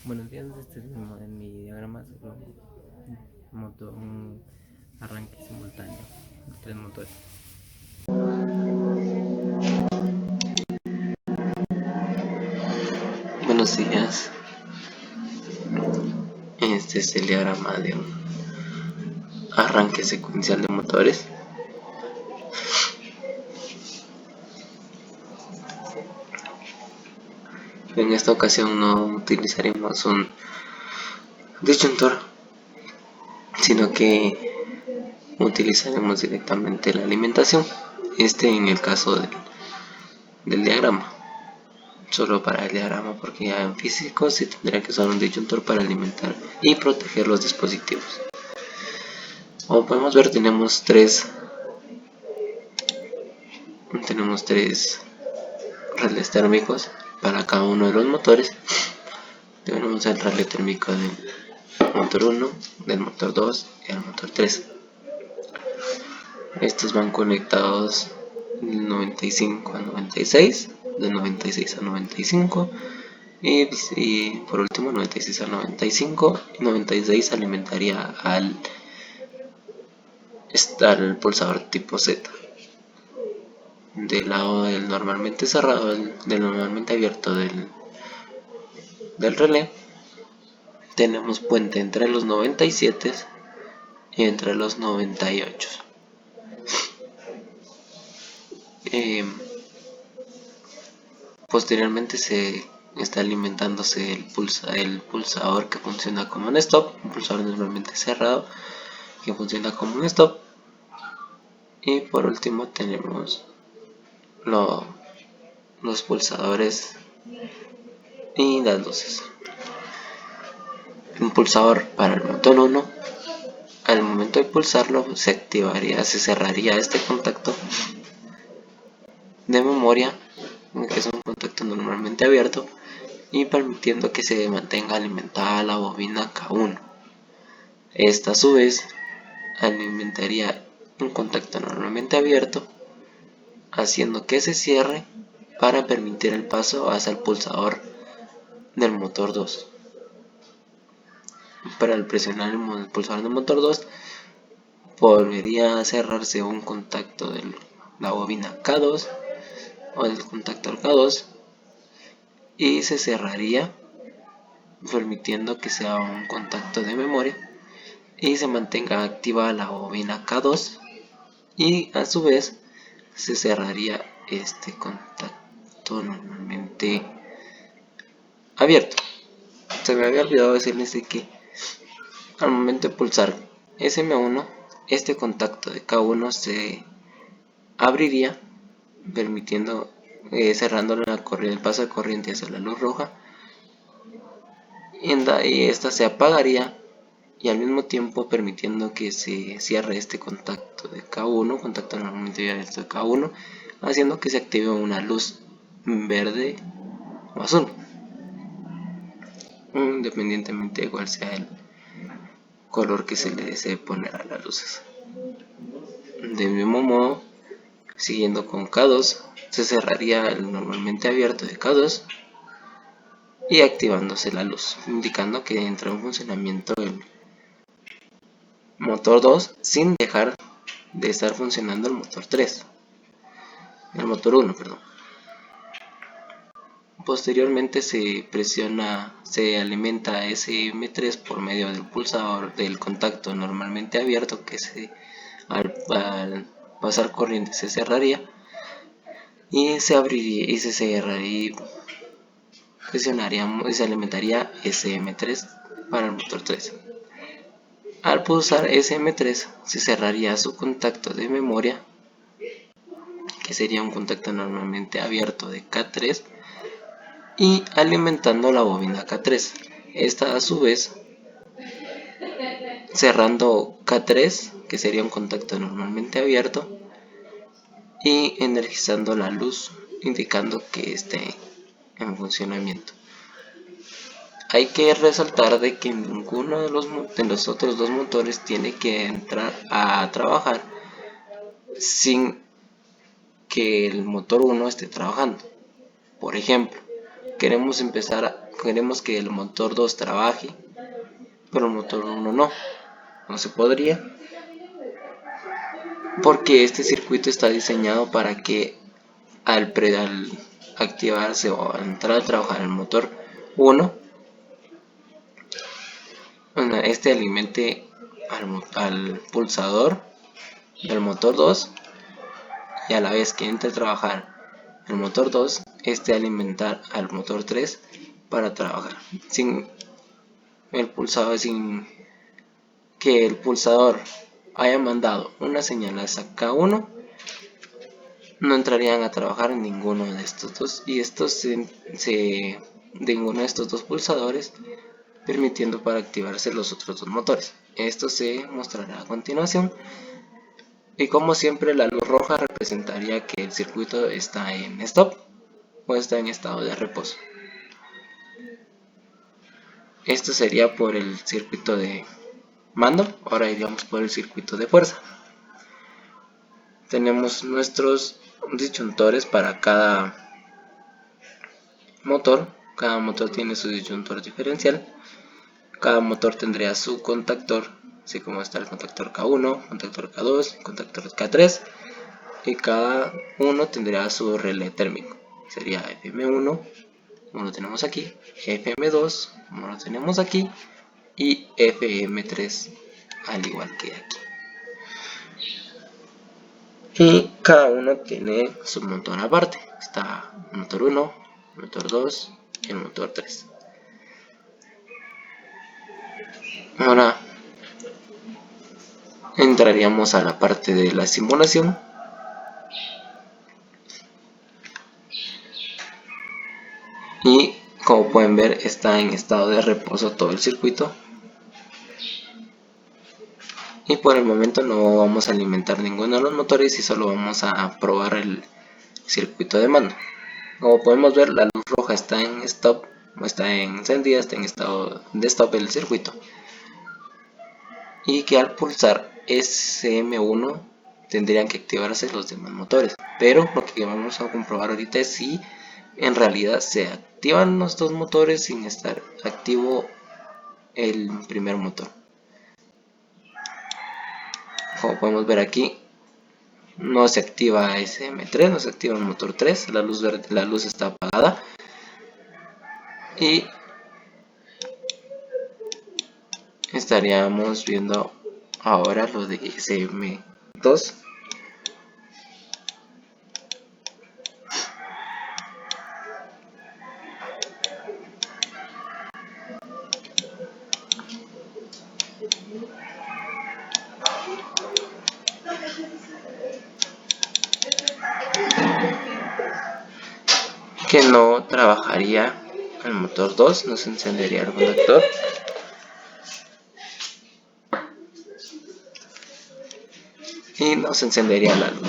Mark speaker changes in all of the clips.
Speaker 1: Buenos días, este es en mi diagrama sobre un arranque simultáneo de 3 motores.
Speaker 2: Buenos días. Este es el diagrama de un arranque secuencial de motores. En esta ocasión no utilizaremos un disyuntor, sino que utilizaremos directamente la alimentación. En el caso del diagrama. Solo para el diagrama, porque ya en físico se tendría que usar un disyuntor para alimentar y proteger los dispositivos. Como podemos ver, tenemos tres relés térmicos para cada uno de los motores. Tenemos el relé térmico del motor 1, del motor 2 y el motor 3. Estos van conectados del 95 a 96, del 96 a 95 y por último 96 a 95. 96 alimentaría al pulsador tipo Z. Del lado del normalmente cerrado, del normalmente abierto del relé, tenemos puente entre los 97 y entre los 98. Posteriormente se está alimentándose el pulsador que funciona como un stop, un pulsador normalmente cerrado que funciona como un stop. Y por último tenemos los pulsadores y las luces. Un pulsador para el motor 1, al momento de pulsarlo se cerraría este contacto de memoria, que es un contacto normalmente abierto, y permitiendo que se mantenga alimentada la bobina K1. Esta a su vez alimentaría un contacto normalmente abierto, haciendo que se cierre para permitir el paso hacia el pulsador del motor 2. Para al presionar el pulsador del motor 2, volvería a cerrarse un contacto de la bobina K2 o del contactor K2 y se cerraría, permitiendo que sea un contacto de memoria y se mantenga activa la bobina K2, y a su vez se cerraría este contacto normalmente abierto. Se me había olvidado decirles de que al momento de pulsar SM1, este contacto de K1 se abriría, permitiendo cerrando el paso de corriente hacia la luz roja, y esta se apagaría, y al mismo tiempo permitiendo que se cierre este contacto de K1, contacto normalmente abierto de K1, haciendo que se active una luz verde o azul, independientemente de cuál sea el color que se le desee poner a las luces. Del mismo modo, siguiendo con K2, se cerraría el normalmente abierto de K2 y activándose la luz, indicando que entra en funcionamiento el motor 2 sin dejar de estar funcionando el motor 3. El motor 1, perdón. Posteriormente se alimenta SM3 por medio del pulsador del contacto normalmente abierto, que al pasar corriente se cerraría y se abriría y se cerraría, presionaría y se alimentaría SM3 para el motor 3. Al pulsar SM3 se cerraría su contacto de memoria, que sería un contacto normalmente abierto de K3, y alimentando la bobina K3. Esta a su vez cerrando K3, que sería un contacto normalmente abierto, y energizando la luz, indicando que esté en funcionamiento. Hay que resaltar de que ninguno de los otros dos motores tiene que entrar a trabajar sin que el motor 1 esté trabajando. Por ejemplo, queremos empezar queremos que el motor 2 trabaje, pero el motor 1 no se podría, porque este circuito está diseñado para que al activarse o al entrar a trabajar el motor 1, este alimente al pulsador del motor 2, y a la vez que entre a trabajar el motor 2, este alimentar al motor 3 para trabajar. Sin que el pulsador haya mandado una señal a K1, no entrarían a trabajar en ninguno de estos dos, y estos de ninguno de estos dos pulsadores, permitiendo para activarse los otros dos motores. Esto se mostrará a continuación. Y como siempre, la luz roja representaría que el circuito está en stop o está en estado de reposo. Esto sería por el circuito de mando. Ahora iríamos por el circuito de fuerza. Tenemos nuestros disyuntores para cada motor. Cada motor tiene su disyuntor diferencial. Cada motor tendría su contactor, así como está el contactor K1, contactor K2, contactor K3, y cada uno tendría su relé térmico. Sería FM1, como lo tenemos aquí, FM2, como lo tenemos aquí, y FM3, al igual que aquí. Y cada uno tiene su motor aparte. Está el motor 1, el motor 2 y el motor 3. Ahora entraríamos a la parte de la simulación. Y como pueden ver, está en estado de reposo todo el circuito. Y por el momento no vamos a alimentar ninguno de los motores y solo vamos a probar el circuito de mando. Como podemos ver, la luz roja está en stop, está encendida, está en estado de stop el circuito. Y que al pulsar SM1 tendrían que activarse los demás motores. Pero lo que vamos a comprobar ahorita es si en realidad se activan los dos motores sin estar activo el primer motor. Como podemos ver aquí, no se activa SM3, no se activa el motor 3, la luz verde, la luz está apagada. Y estaríamos viendo ahora lo de SM2. Que no trabajaría el motor 2, no se encendería el conductor. Y no se encendería la luz.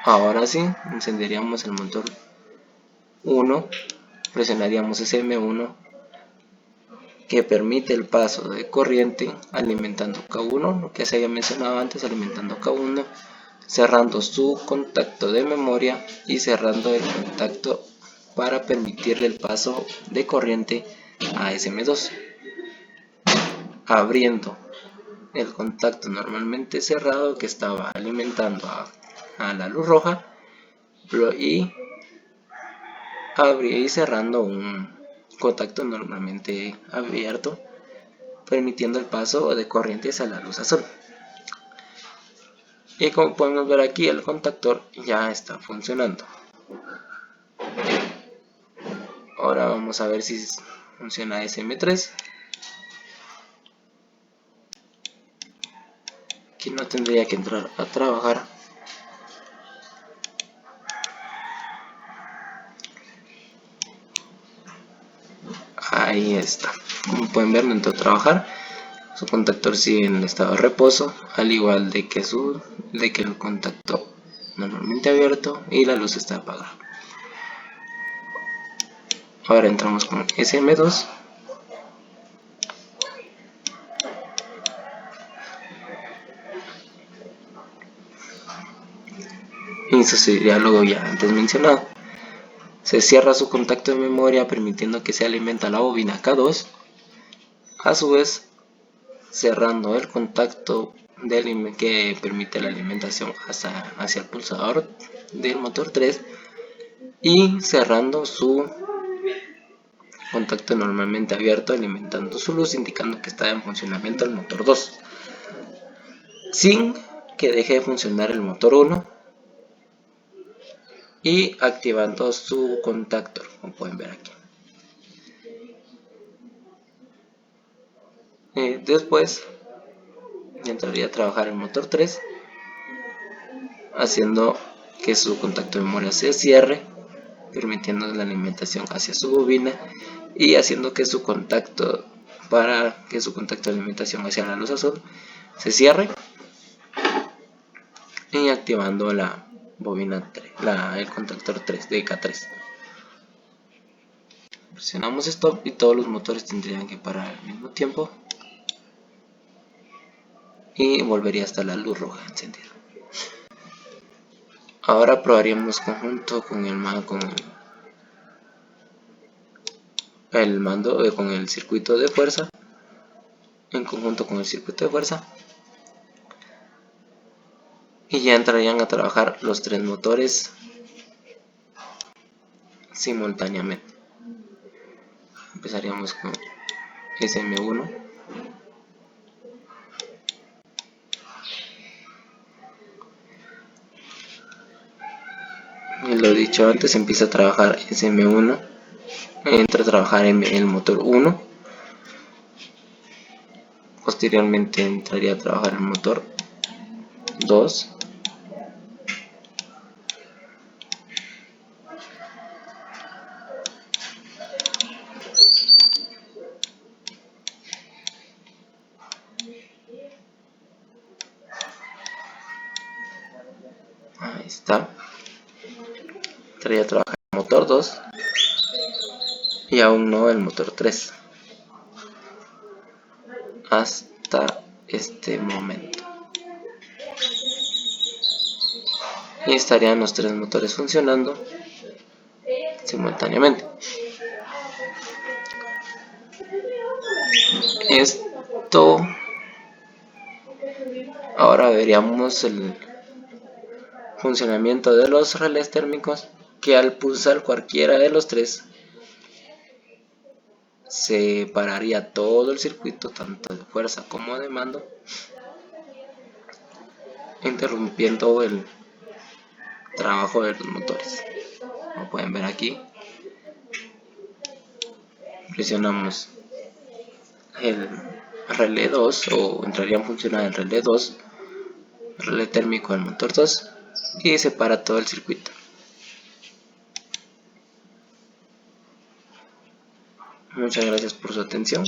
Speaker 2: Ahora sí, encenderíamos el motor 1, presionaríamos SM1, que permite el paso de corriente alimentando K1, lo que se había mencionado antes, alimentando K1, cerrando su contacto de memoria y cerrando el contacto para permitirle el paso de corriente a SM2, abriendo el contacto normalmente cerrado que estaba alimentando a la luz roja y cerrando un contacto normalmente abierto, permitiendo el paso de corrientes a la luz azul. Y como podemos ver aquí, el contactor ya está funcionando. Ahora vamos a ver si funciona SM3. Aquí no tendría que entrar a trabajar. Ahí está. Como pueden ver, no entró a trabajar. Su contactor sigue en estado de reposo, al igual de que el contacto normalmente abierto y la luz está apagada. Ahora entramos con SM2. Y sucedería lo ya antes mencionado. Se cierra su contacto de memoria permitiendo que se alimenta la bobina K2, a su vez cerrando el contacto que permite la alimentación hacia el pulsador del motor 3 y cerrando su contacto normalmente abierto alimentando su luz indicando que está en funcionamiento el motor 2 sin que deje de funcionar el motor 1 y activando su contactor, como pueden ver aquí. Después entraría a trabajar el motor 3 haciendo que su contacto de memoria se cierre, permitiendo la alimentación hacia su bobina y haciendo que su contacto de alimentación hacia la luz azul se cierre y activando la bobina 3, el contactor 3 de K3. Presionamos stop y todos los motores tendrían que parar al mismo tiempo y volvería hasta la luz roja encendida. Ahora probaríamos conjunto con el mando con el circuito de fuerza, en conjunto con el circuito de fuerza, y ya entrarían a trabajar los 3 motores simultáneamente. Empezaríamos con SM1, y lo dicho antes, empieza a trabajar SM1, entra a trabajar en el motor 1, posteriormente entraría a trabajar el motor 2, ahí está, entraría a trabajar el motor 2 y aún no el motor 3 hasta este momento, y estarían los 3 motores funcionando simultáneamente. Esto, ahora veríamos el funcionamiento de los relés térmicos, que al pulsar cualquiera de los 3 se pararía todo el circuito, tanto de fuerza como de mando, interrumpiendo el trabajo de los motores. Como pueden ver aquí, presionamos el relé 2 o entraría en funcionar el relé 2, el relé térmico del motor 2, y se para todo el circuito. Muchas gracias por su atención.